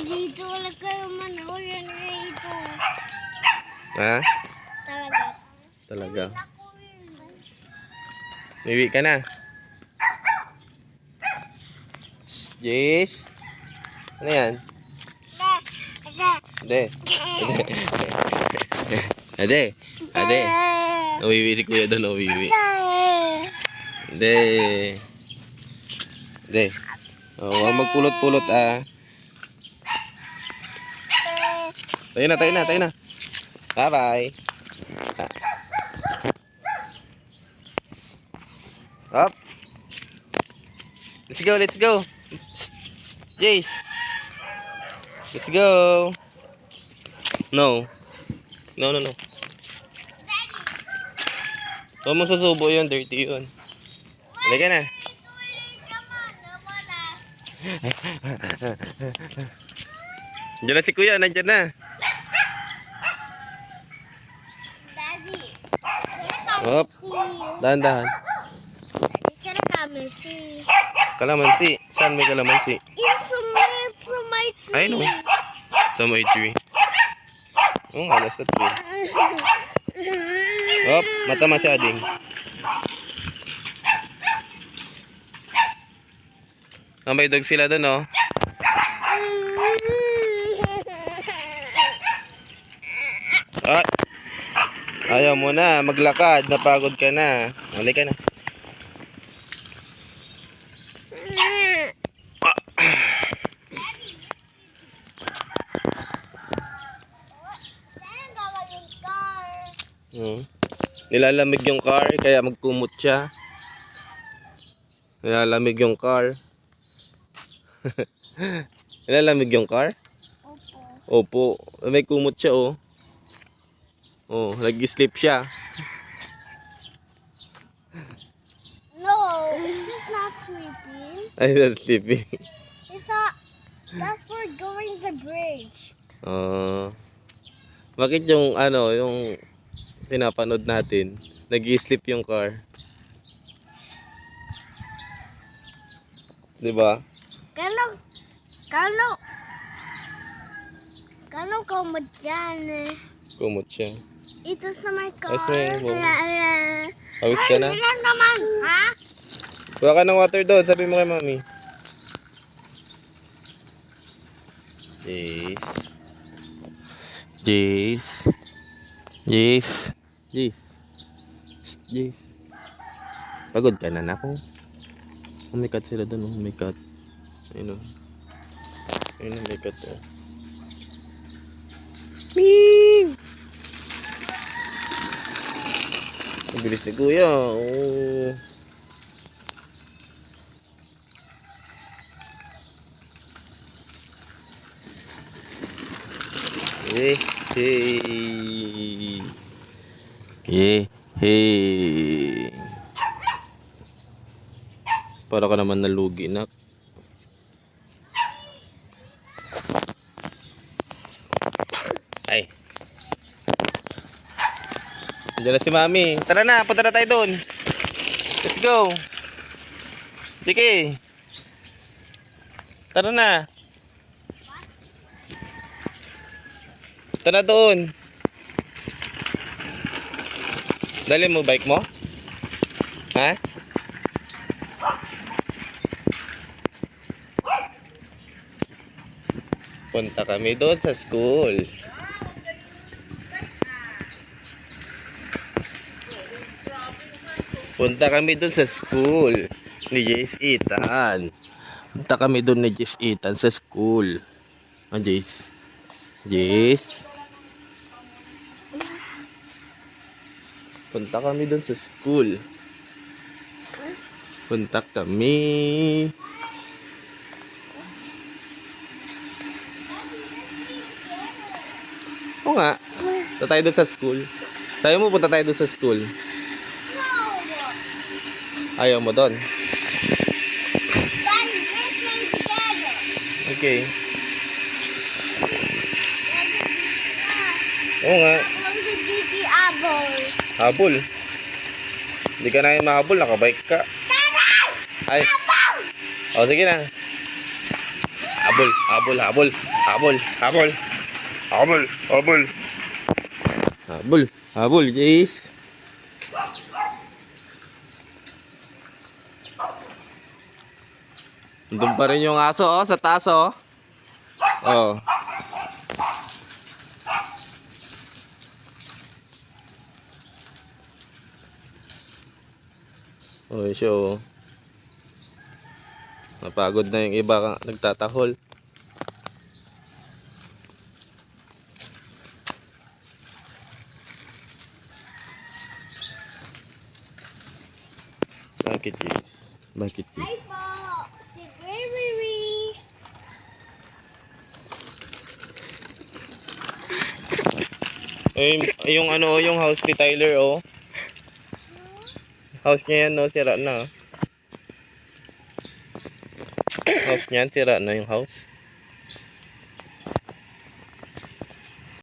dito. Wala ka naman. Oh, yan dito. Ha? Talaga. Talaga. Uwi ka na. Jis? Ano yan? Ade. Ade. Ade. Uwiwi si kuya doon. Uwiwi. Ade. Ade. Oh, huwag magpulot-pulot ah. Tayo na, tayo na, tayo na. Bye-bye. Up. Let's go, let's go. Jace. Let's go. No. No, no, no. Huwag mo susubo yun, dirty yun. Halika na. Nandiyan na si kuya, nandiyan na. Daddy. Up. Dahan-dahan. Saan kalamansi? Kalamansi. Saan may kalamansi? It's from my tree. I know. Sa may tree. Oh, alas na tree. Up. Mata masyading. May dog sila doon, oh. Ah. Ayaw mo na. Maglakad. Napagod ka na. Halika na. Nilalamig yung car kaya magkumot siya. Nilalamig yung car. Nilalamig yung car? Opo. Opo. May kumot siya oh. Oh, nag-sleep siya. No, she's not sleeping. Ay, not sleeping. That's for going the bridge. Bakit yung ano, yung pinapanood natin, nag-sleep yung car? 'Di ba? Kalau kamu dyan Kumot siya. ito sa my car. Ayos na yun, Mom. Awis ka na? Ilan naman, ha? Kuha ka ng water doon, sabi mo kay mami. Jace. Jace. Jace. Jace. Pagod ka na nako. Oh, may cat sila doon, oh. May cat. Ayun, oh. Ayun, may cat, oh. Ming! Ang bilis ni kuya, oh. Hey. Para ka naman nalugi, nak. Ay. Diyan na si mami. Tara na, punta na tayo doon. Let's go. Sige. Tara na. Tara doon. Dali mo bike mo? Ha? Punta kami doon sa school. Punta kami doon sa school ni Jace Ethan. Punta kami doon ni Jace Ethan sa school. Ah, Jace. Jace. Punta kami doon sa school. Punta kami. Oo nga. Punta tayo doon sa school. Tayo mo, punta tayo doon sa school. Ayaw mo doon. Daddy, let's play together. Okay. Oo nga. Ang gigi abol. Habol. Hindi ka na yung mahabol. Nakabike ka. Ay. O, sige na. Habol, habol, habol, habol, habol. Habol, habol. Habol, habol, Jace. Doon pa rin yung aso, oh, sa taas, oh. Oh. Oh, siya, oh. Napagod na yung iba nagtatahol. Bakit, Jace? Bakit, Hi Jace? po. Si Riri. Eh, yung ano, yung house ni Tyler, oh. House niya yan, no? Sira na. House niyan, sira na yung house.